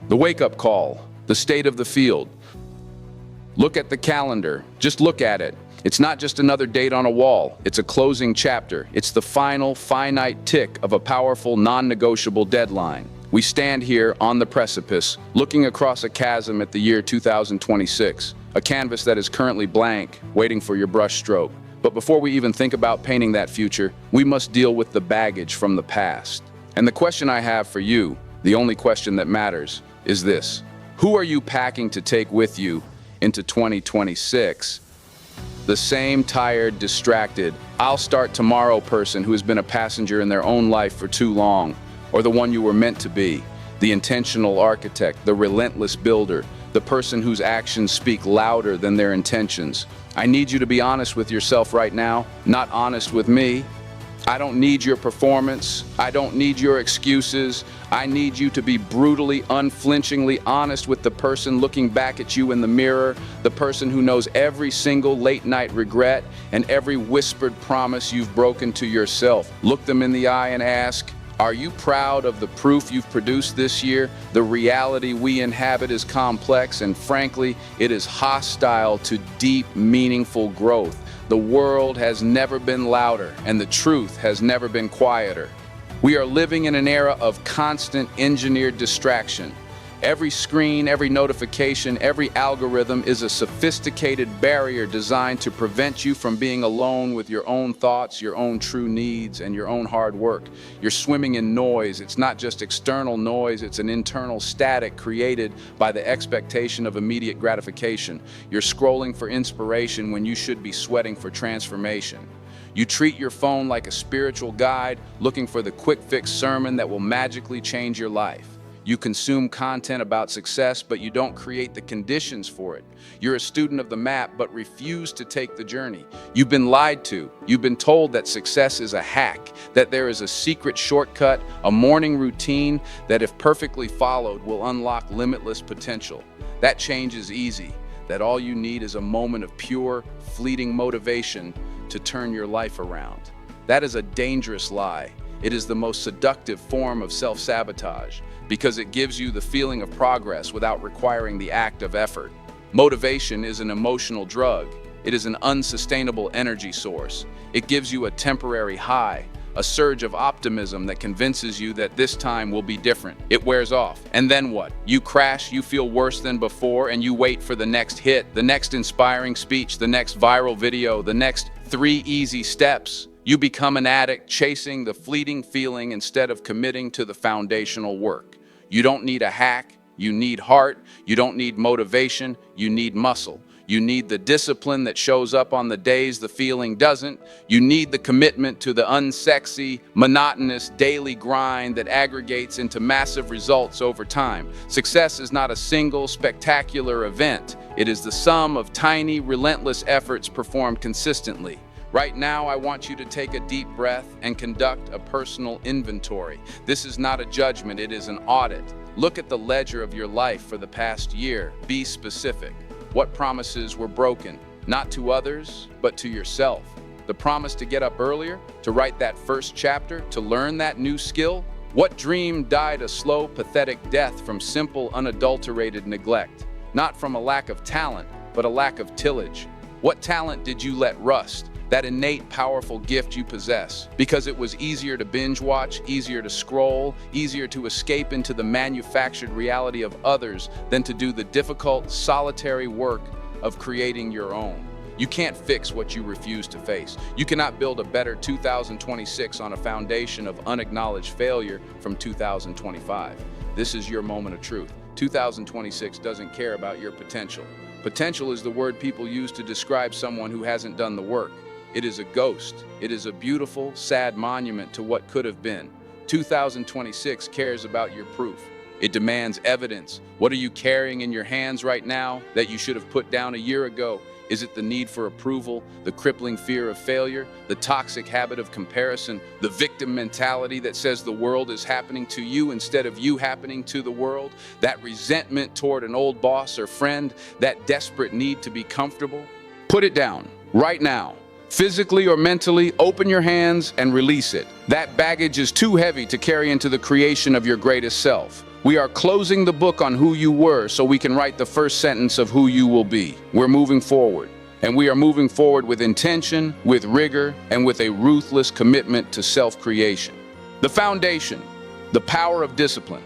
The wake-up call, the state of the field. Look at the calendar. Just look at it. It's not just another date on a wall. It's a closing chapter. It's the final, finite tick of a powerful, non-negotiable deadline. We stand here on the precipice, looking across a chasm at the year 2026, a canvas that is currently blank, waiting for your brush stroke. But before we even think about painting that future, we must deal with the baggage from the past. And the question I have for you, the only question that matters, is this. Who are you packing to take with you into 2026? The same tired, distracted, I'll start tomorrow person who has been a passenger in their own life for too long, or the one you were meant to be, the intentional architect, the relentless builder, the person whose actions speak louder than their intentions. I need you to be honest with yourself right now, not honest with me. I don't need your performance. I don't need your excuses. I need you to be brutally, unflinchingly honest with the person looking back at you in the mirror, the person who knows every single late-night regret and every whispered promise you've broken to yourself. Look them in the eye and ask, are you proud of the proof you've produced this year? The reality we inhabit is complex, and frankly, it is hostile to deep, meaningful growth. The world has never been louder, and the truth has never been quieter. We are living in an era of constant engineered distraction. Every screen, every notification, every algorithm is a sophisticated barrier designed to prevent you from being alone with your own thoughts, your own true needs, and your own hard work. You're swimming in noise. It's not just external noise, it's an internal static created by the expectation of immediate gratification. You're scrolling for inspiration when you should be sweating for transformation. You treat your phone like a spiritual guide, looking for the quick fix sermon that will magically change your life. You consume content about success, but you don't create the conditions for it. You're a student of the map, but refuse to take the journey. You've been lied to. You've been told that success is a hack, that there is a secret shortcut, a morning routine that, if perfectly followed, will unlock limitless potential. That change is easy, that all you need is a moment of pure, fleeting motivation to turn your life around. That is a dangerous lie. It is the most seductive form of self-sabotage because it gives you the feeling of progress without requiring the act of effort. Motivation is an emotional drug. It is an unsustainable energy source. It gives you a temporary high, a surge of optimism that convinces you that this time will be different. It wears off. And then what? You crash, you feel worse than before, and you wait for the next hit, the next inspiring speech, the next viral video, the next 3 easy steps. You become an addict chasing the fleeting feeling instead of committing to the foundational work. You don't need a hack, you need heart. You don't need motivation, you need muscle. You need the discipline that shows up on the days the feeling doesn't. You need the commitment to the unsexy, monotonous daily grind that aggregates into massive results over time. Success is not a single spectacular event. It is the sum of tiny, relentless efforts performed consistently. Right now, I want you to take a deep breath and conduct a personal inventory. This is not a judgment, it is an audit. Look at the ledger of your life for the past year. Be specific. What promises were broken? Not to others, but to yourself. The promise to get up earlier, to write that first chapter, to learn that new skill? What dream died a slow, pathetic death from simple, unadulterated neglect? Not from a lack of talent, but a lack of tillage. What talent did you let rust? That innate, powerful gift you possess, because it was easier to binge watch, easier to scroll, easier to escape into the manufactured reality of others than to do the difficult, solitary work of creating your own. You can't fix what you refuse to face. You cannot build a better 2026 on a foundation of unacknowledged failure from 2025. This is your moment of truth. 2026 doesn't care about your potential. Potential is the word people use to describe someone who hasn't done the work. It is a ghost. It is a beautiful, sad monument to what could have been. 2026 cares about your proof. It demands evidence. What are you carrying in your hands right now that you should have put down a year ago? Is it the need for approval, the crippling fear of failure, the toxic habit of comparison, the victim mentality that says the world is happening to you instead of you happening to the world, that resentment toward an old boss or friend, that desperate need to be comfortable? Put it down right now. Physically or mentally, open your hands and release it. That baggage is too heavy to carry into the creation of your greatest self. We are closing the book on who you were so we can write the first sentence of who you will be. We're moving forward. And we are moving forward with intention, with rigor, and with a ruthless commitment to self-creation. The foundation, the power of discipline.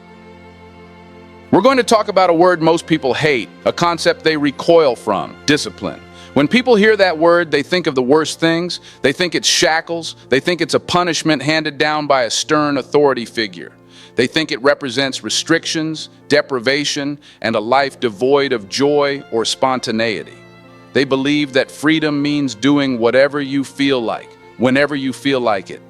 We're going to talk about a word most people hate, a concept they recoil from: discipline. When people hear that word, they think of the worst things. They think it's shackles. They think it's a punishment handed down by a stern authority figure. They think it represents restrictions, deprivation, and a life devoid of joy or spontaneity. They believe that freedom means doing whatever you feel like, whenever you feel like it.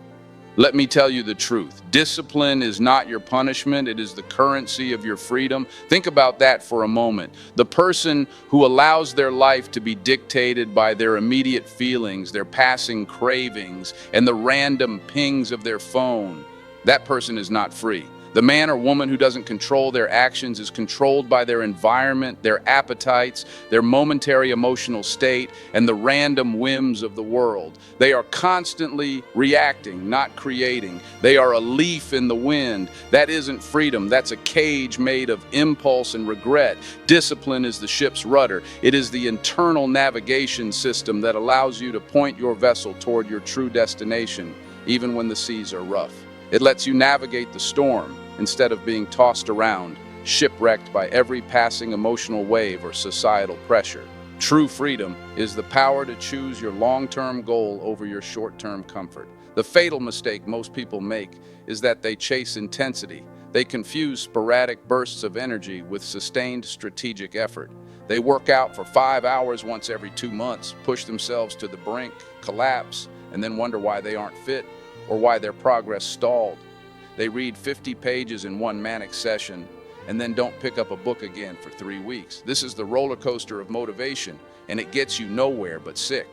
Let me tell you the truth. Discipline is not your punishment. It is the currency of your freedom. Think about that for a moment. The person who allows their life to be dictated by their immediate feelings, their passing cravings, and the random pings of their phone, that person is not free. The man or woman who doesn't control their actions is controlled by their environment, their appetites, their momentary emotional state, and the random whims of the world. They are constantly reacting, not creating. They are a leaf in the wind. That isn't freedom. That's a cage made of impulse and regret. Discipline is the ship's rudder. It is the internal navigation system that allows you to point your vessel toward your true destination, even when the seas are rough. It lets you navigate the storm instead of being tossed around, shipwrecked by every passing emotional wave or societal pressure. True freedom is the power to choose your long-term goal over your short-term comfort. The fatal mistake most people make is that they chase intensity. They confuse sporadic bursts of energy with sustained strategic effort. They work out for 5 hours once every 2 months, push themselves to the brink, collapse, and then wonder why they aren't fit or why their progress stalled. They read 50 pages in one manic session and then don't pick up a book again for 3 weeks. This is the roller coaster of motivation, and it gets you nowhere but sick.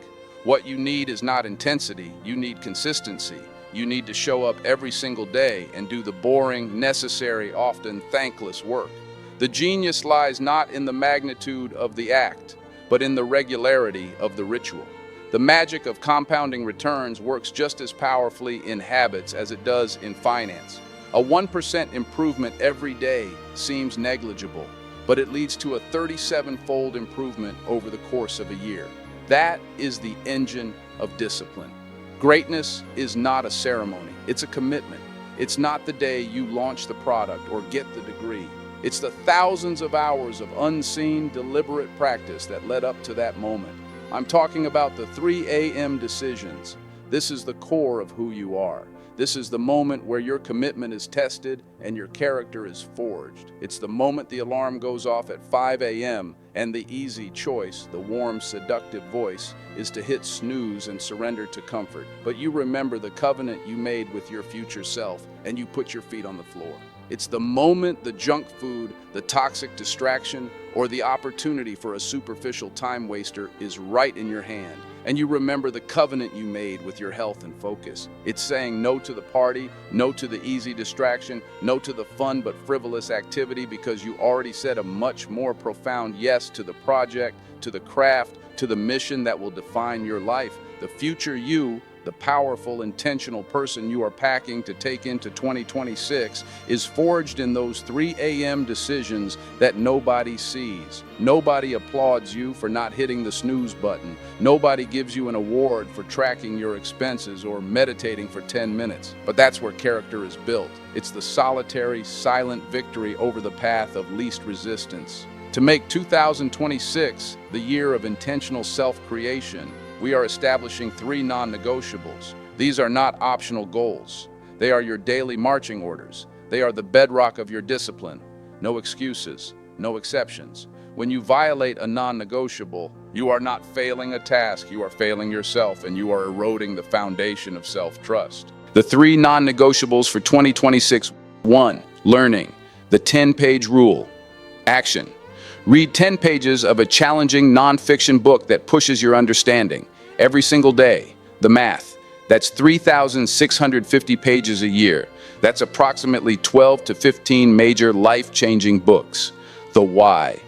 What you need is not intensity, you need consistency. You need to show up every single day and do the boring, necessary, often thankless work. The genius lies not in the magnitude of the act, but in the regularity of the ritual. The magic of compounding returns works just as powerfully in habits as it does in finance. A 1% improvement every day seems negligible, but it leads to a 37-fold improvement over the course of a year. That is the engine of discipline. Greatness is not a ceremony, it's a commitment. It's not the day you launch the product or get the degree. It's the thousands of hours of unseen, deliberate practice that led up to that moment. I'm talking about the 3 a.m. decisions. This is the core of who you are. This is the moment where your commitment is tested and your character is forged. It's the moment the alarm goes off at 5 a.m. and the easy choice, the warm, seductive voice, is to hit snooze and surrender to comfort. But you remember the covenant you made with your future self and you put your feet on the floor. It's the moment the junk food, the toxic distraction, or the opportunity for a superficial time waster is right in your hand. And you remember the covenant you made with your health and focus. It's saying no to the party, no to the easy distraction, no to the fun but frivolous activity because you already said a much more profound yes to the project, to the craft, to the mission that will define your life. The future you, the powerful, intentional person you are packing to take into 2026, is forged in those 3 a.m. decisions that nobody sees. Nobody applauds you for not hitting the snooze button. Nobody gives you an award for tracking your expenses or meditating for 10 minutes. But that's where character is built. It's the solitary, silent victory over the path of least resistance. To make 2026 the year of intentional self-creation, we are establishing 3 non-negotiables. These are not optional goals. They are your daily marching orders. They are the bedrock of your discipline. No excuses, no exceptions. When you violate a non-negotiable, you are not failing a task, you are failing yourself, and you are eroding the foundation of self-trust. The 3 non-negotiables for 2026. 1. Learning. The 10-page rule. Action. Read 10 pages of a challenging nonfiction book that pushes your understanding every single day. The math. That's 3,650 pages a year. That's approximately 12 to 15 major life-changing books. The why.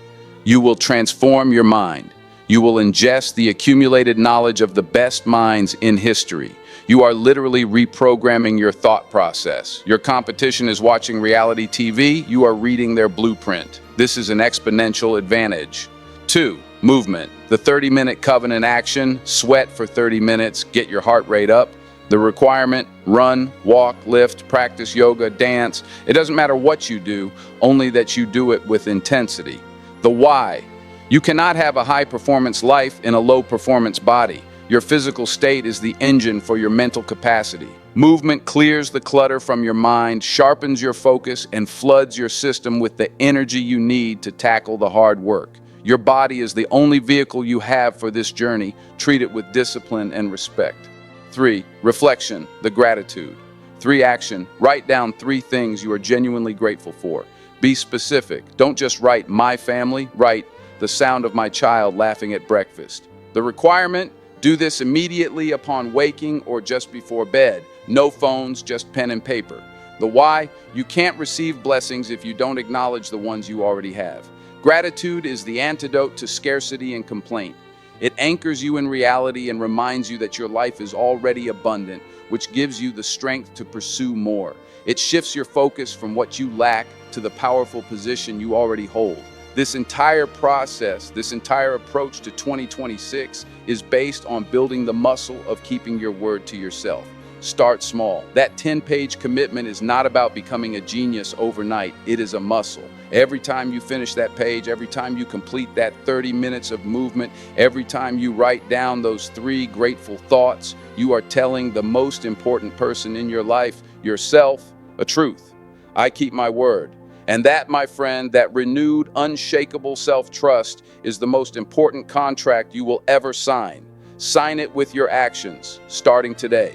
You will transform your mind. You will ingest the accumulated knowledge of the best minds in history. You are literally reprogramming your thought process. Your competition is watching reality TV, you are reading their blueprint. This is an exponential advantage. 2. Movement. The 30-minute covenant action, sweat for 30 minutes, get your heart rate up. The requirement, run, walk, lift, practice yoga, dance. It doesn't matter what you do, only that you do it with intensity. The why. You cannot have a high-performance life in a low-performance body. Your physical state is the engine for your mental capacity. Movement clears the clutter from your mind, sharpens your focus, and floods your system with the energy you need to tackle the hard work. Your body is the only vehicle you have for this journey. Treat it with discipline and respect. 3. Reflection, the gratitude. 3. Action, write down 3 things you are genuinely grateful for. Be specific. Don't just write my family, write the sound of my child laughing at breakfast. The requirement, do this immediately upon waking or just before bed. No phones, just pen and paper. The why, you can't receive blessings if you don't acknowledge the ones you already have. Gratitude is the antidote to scarcity and complaint. It anchors you in reality and reminds you that your life is already abundant, which gives you the strength to pursue more. It shifts your focus from what you lack to the powerful position you already hold. This entire process, this entire approach to 2026 is based on building the muscle of keeping your word to yourself. Start small. That 10-page commitment is not about becoming a genius overnight. It is a muscle. Every time you finish that page, every time you complete that 30 minutes of movement, every time you write down those 3 grateful thoughts, you are telling the most important person in your life, yourself, a truth. I keep my word. And that, my friend, that renewed, unshakable self-trust is the most important contract you will ever sign. Sign it with your actions, starting today.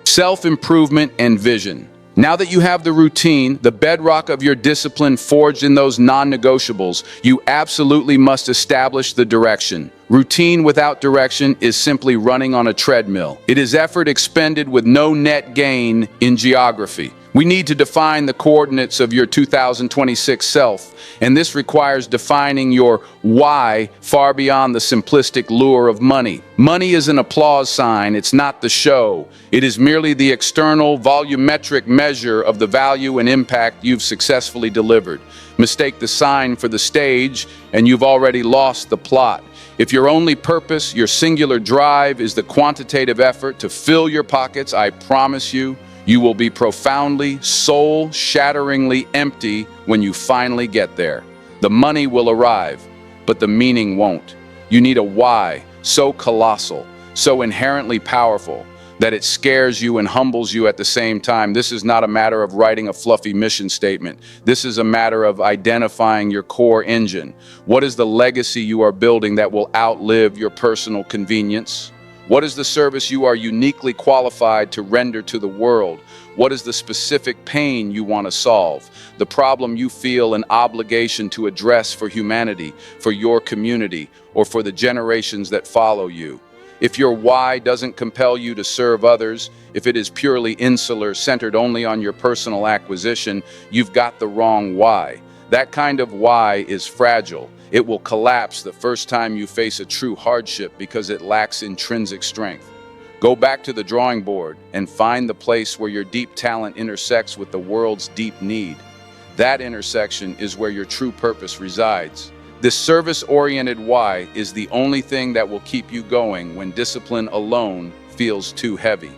Self-improvement and vision. Now that you have the routine, the bedrock of your discipline forged in those non-negotiables, you absolutely must establish the direction. Routine without direction is simply running on a treadmill. It is effort expended with no net gain in geography. We need to define the coordinates of your 2026 self, and this requires defining your why far beyond the simplistic lure of money. Money is an applause sign, it's not the show. It is merely the external, volumetric measure of the value and impact you've successfully delivered. Mistake the sign for the stage, and you've already lost the plot. If your only purpose, your singular drive, is the quantitative effort to fill your pockets, I promise you, you will be profoundly, soul-shatteringly empty when you finally get there. The money will arrive, but the meaning won't. You need a why so colossal, so inherently powerful, that it scares you and humbles you at the same time. This is not a matter of writing a fluffy mission statement. This is a matter of identifying your core engine. What is the legacy you are building that will outlive your personal convenience? What is the service you are uniquely qualified to render to the world? What is the specific pain you want to solve? The problem you feel an obligation to address for humanity, for your community, or for the generations that follow you? If your why doesn't compel you to serve others, if it is purely insular, centered only on your personal acquisition, you've got the wrong why. That kind of why is fragile. It will collapse the first time you face a true hardship because it lacks intrinsic strength. Go back to the drawing board and find the place where your deep talent intersects with the world's deep need. That intersection is where your true purpose resides. This service-oriented why is the only thing that will keep you going when discipline alone feels too heavy.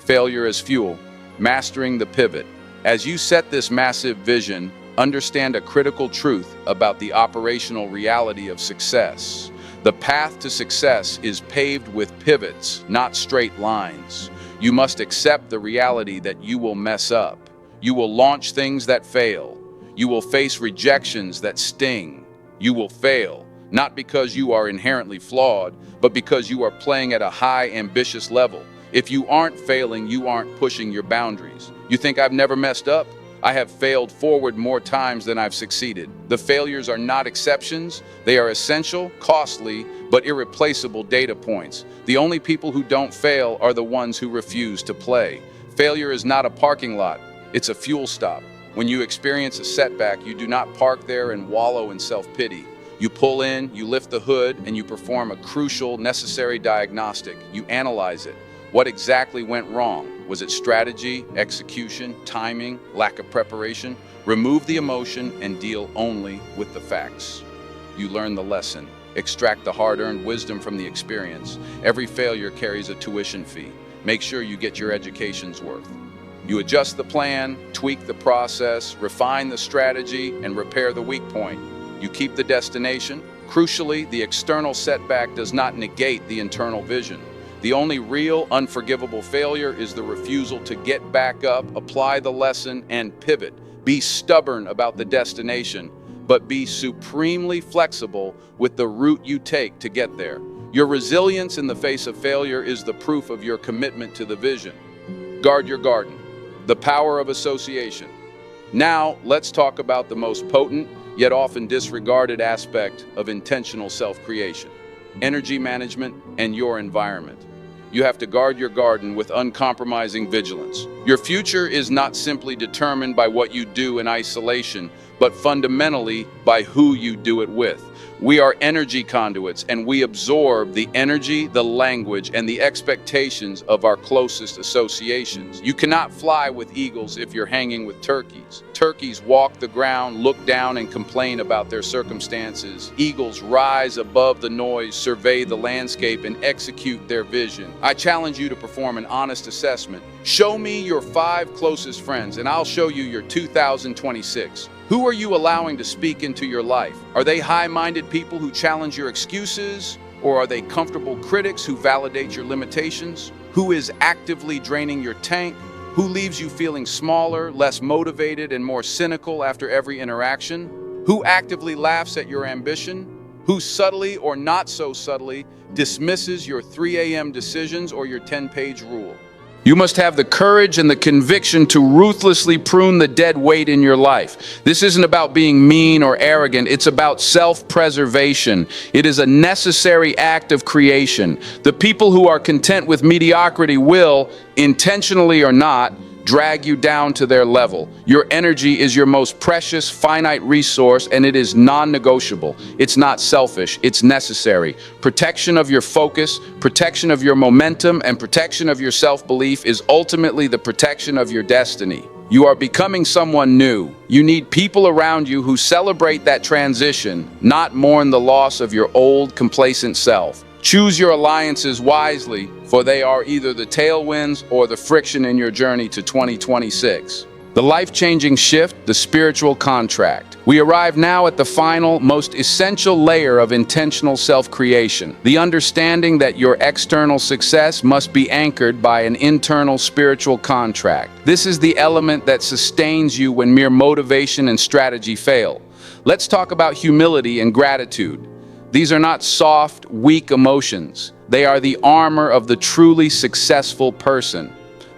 Failure as fuel, mastering the pivot. As you set this massive vision, understand a critical truth about the operational reality of success. The path to success is paved with pivots, not straight lines. You must accept the reality that you will mess up. You will launch things that fail. You will face rejections that sting. You will fail, not because you are inherently flawed, but because you are playing at a high, ambitious level. If you aren't failing, you aren't pushing your boundaries. You think I've never messed up? I have failed forward more times than I've succeeded. The failures are not exceptions. They are essential, costly, but irreplaceable data points. The only people who don't fail are the ones who refuse to play. Failure is not a parking lot. It's a fuel stop. When you experience a setback, you do not park there and wallow in self-pity. You pull in, you lift the hood, and you perform a crucial, necessary diagnostic. You analyze it. What exactly went wrong? Was it strategy, execution, timing, lack of preparation? Remove the emotion and deal only with the facts. You learn the lesson. Extract the hard-earned wisdom from the experience. Every failure carries a tuition fee. Make sure you get your education's worth. You adjust the plan, tweak the process, refine the strategy, and repair the weak point. You keep the destination. Crucially, the external setback does not negate the internal vision. The only real, unforgivable failure is the refusal to get back up, apply the lesson, and pivot. Be stubborn about the destination, but be supremely flexible with the route you take to get there. Your resilience in the face of failure is the proof of your commitment to the vision. Guard your garden. The power of association. Now, let's talk about the most potent, yet often disregarded aspect of intentional self-creation: energy management and your environment. You have to guard your garden with uncompromising vigilance. Your future is not simply determined by what you do in isolation, but fundamentally by who you do it with. We are energy conduits, and we absorb the energy, the language, and the expectations of our closest associations. You cannot fly with eagles if you're hanging with turkeys. Turkeys walk the ground, look down, and complain about their circumstances. Eagles rise above the noise, survey the landscape, and execute their vision. I challenge you to perform an honest assessment. Show me your 5 closest friends, and I'll show you your 2026. Who are you allowing to speak into your life? Are they high-minded people who challenge your excuses? Or are they comfortable critics who validate your limitations? Who is actively draining your tank? Who leaves you feeling smaller, less motivated, and more cynical after every interaction? Who actively laughs at your ambition? Who subtly or not so subtly dismisses your 3 a.m. decisions or your 10-page rule? You must have the courage and the conviction to ruthlessly prune the dead weight in your life. This isn't about being mean or arrogant. It's about self-preservation. It is a necessary act of creation. The people who are content with mediocrity will, intentionally or not, drag you down to their level. Your energy is your most precious, finite resource, and it is non-negotiable. It's not selfish, it's necessary. Protection of your focus, protection of your momentum, and protection of your self-belief is ultimately the protection of your destiny. You are becoming someone new. You need people around you who celebrate that transition, not mourn the loss of your old, complacent self. Choose your alliances wisely, for they are either the tailwinds or the friction in your journey to 2026. The life-changing shift, the spiritual contract. We arrive now at the final, most essential layer of intentional self-creation, the understanding that your external success must be anchored by an internal spiritual contract. This is the element that sustains you when mere motivation and strategy fail. Let's talk about humility and gratitude. These are not soft, weak emotions. They are the armor of the truly successful person.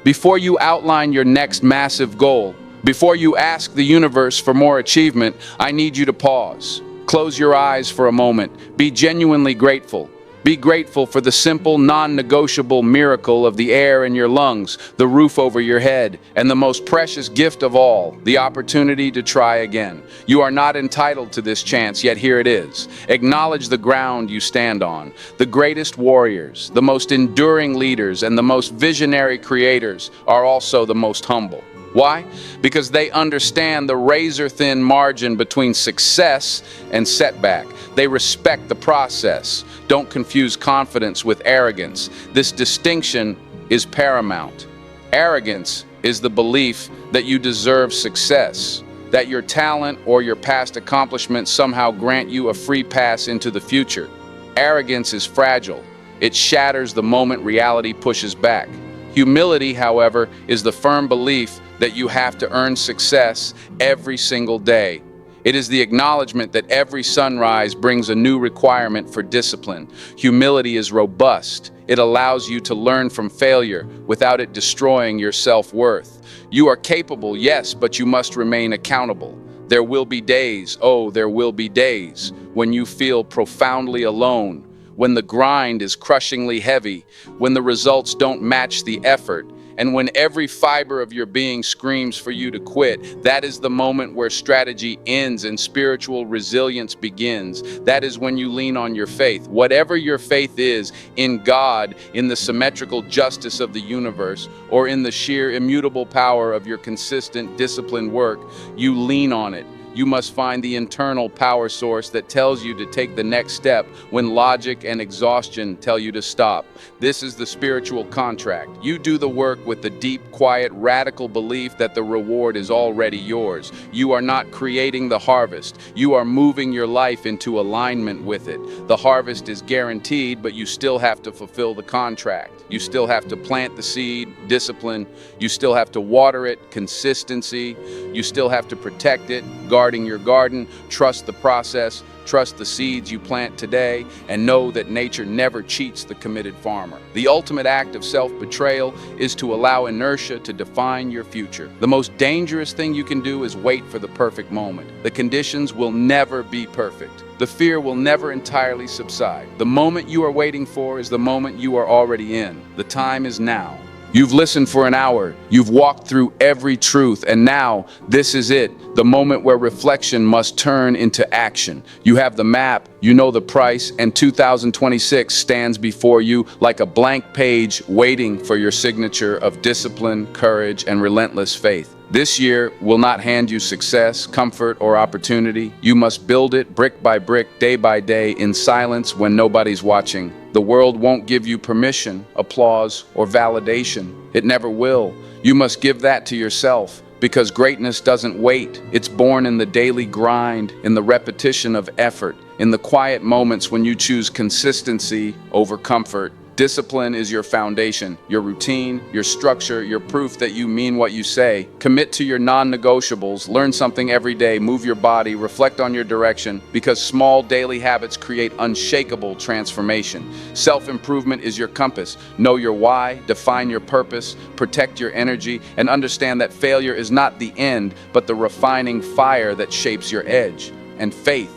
Before you outline your next massive goal, before you ask the universe for more achievement, I need you to pause. Close your eyes for a moment. Be genuinely grateful. Be grateful for the simple, non-negotiable miracle of the air in your lungs, the roof over your head, and the most precious gift of all, the opportunity to try again. You are not entitled to this chance, yet here it is. Acknowledge the ground you stand on. The greatest warriors, the most enduring leaders, and the most visionary creators are also the most humble. Why? Because they understand the razor-thin margin between success and setback. They respect the process. Don't confuse confidence with arrogance. This distinction is paramount. Arrogance is the belief that you deserve success, that your talent or your past accomplishments somehow grant you a free pass into the future. Arrogance is fragile. It shatters the moment reality pushes back. Humility, however, is the firm belief that you have to earn success every single day. It is the acknowledgement that every sunrise brings a new requirement for discipline. Humility is robust. It allows you to learn from failure without it destroying your self-worth. You are capable, yes, but you must remain accountable. There will be days, there will be days, when you feel profoundly alone, when the grind is crushingly heavy, when the results don't match the effort, And when every fiber of your being screams for you to quit, that is the moment where strategy ends and spiritual resilience begins. That is when you lean on your faith. Whatever your faith is, in God, in the symmetrical justice of the universe, or in the sheer immutable power of your consistent, disciplined work, you lean on it. You must find the internal power source that tells you to take the next step when logic and exhaustion tell you to stop. This is the spiritual contract. You do the work with the deep, quiet, radical belief that the reward is already yours. You are not creating the harvest. You are moving your life into alignment with it. The harvest is guaranteed, but you still have to fulfill the contract. You still have to plant the seed, discipline. You still have to water it, consistency. You still have to protect it, guarding your garden. Trust the process, trust the seeds you plant today, and know that nature never cheats the committed farmer. The ultimate act of self-betrayal is to allow inertia to define your future. The most dangerous thing you can do is wait for the perfect moment. The conditions will never be perfect. The fear will never entirely subside. The moment you are waiting for is the moment you are already in. The time is now. You've listened for an hour, you've walked through every truth, and now this is it, the moment where reflection must turn into action. You have the map, you know the price, and 2026 stands before you like a blank page waiting for your signature of discipline, courage, and relentless faith. This year will not hand you success, comfort, or opportunity. You must build it brick by brick, day by day, in silence when nobody's watching. The world won't give you permission, applause, or validation. It never will. You must give that to yourself, because greatness doesn't wait. It's born in the daily grind, in the repetition of effort, in the quiet moments when you choose consistency over comfort. Discipline is your foundation, your routine, your structure, your proof that you mean what you say. Commit to your non-negotiables, learn something every day, move your body, reflect on your direction, because small daily habits create unshakable transformation. Self-improvement is your compass. Know your why, define your purpose, protect your energy, and understand that failure is not the end, but the refining fire that shapes your edge. And faith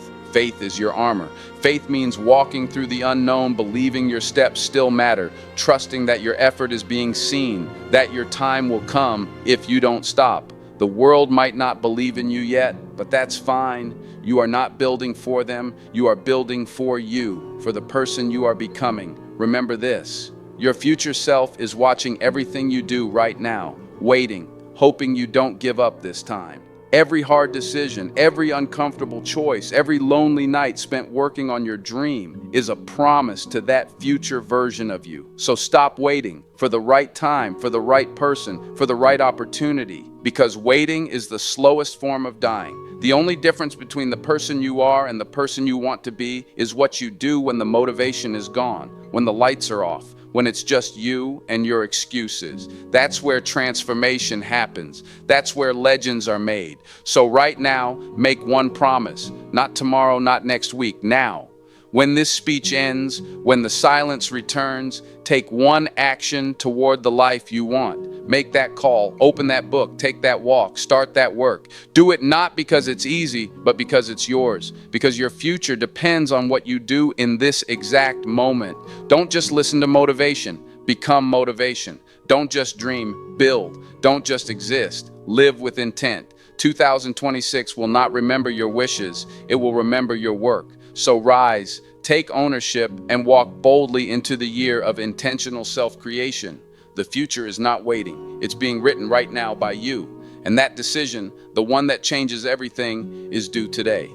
is your armor. Faith means walking through the unknown, believing your steps still matter, trusting that your effort is being seen, that your time will come if you don't stop. The world might not believe in you yet, but that's fine. You are not building for them. You are building for you, for the person you are becoming. Remember this: your future self is watching everything you do right now, waiting, hoping you don't give up this time. Every hard decision, every uncomfortable choice, every lonely night spent working on your dream is a promise to that future version of you. So stop waiting for the right time, for the right person, for the right opportunity, because waiting is the slowest form of dying. The only difference between the person you are and the person you want to be is what you do when the motivation is gone, when the lights are off, when it's just you and your excuses. That's where transformation happens. That's where legends are made. So right now, make one promise. Not tomorrow, not next week, now. When this speech ends, when the silence returns, take one action toward the life you want. Make that call, open that book, take that walk, start that work. Do it not because it's easy, but because it's yours. Because your future depends on what you do in this exact moment. Don't just listen to motivation, become motivation. Don't just dream, build. Don't just exist, live with intent. 2026 will not remember your wishes, it will remember your work. So rise, take ownership, and walk boldly into the year of intentional self-creation. The future is not waiting. It's being written right now by you. And that decision, the one that changes everything, is due today.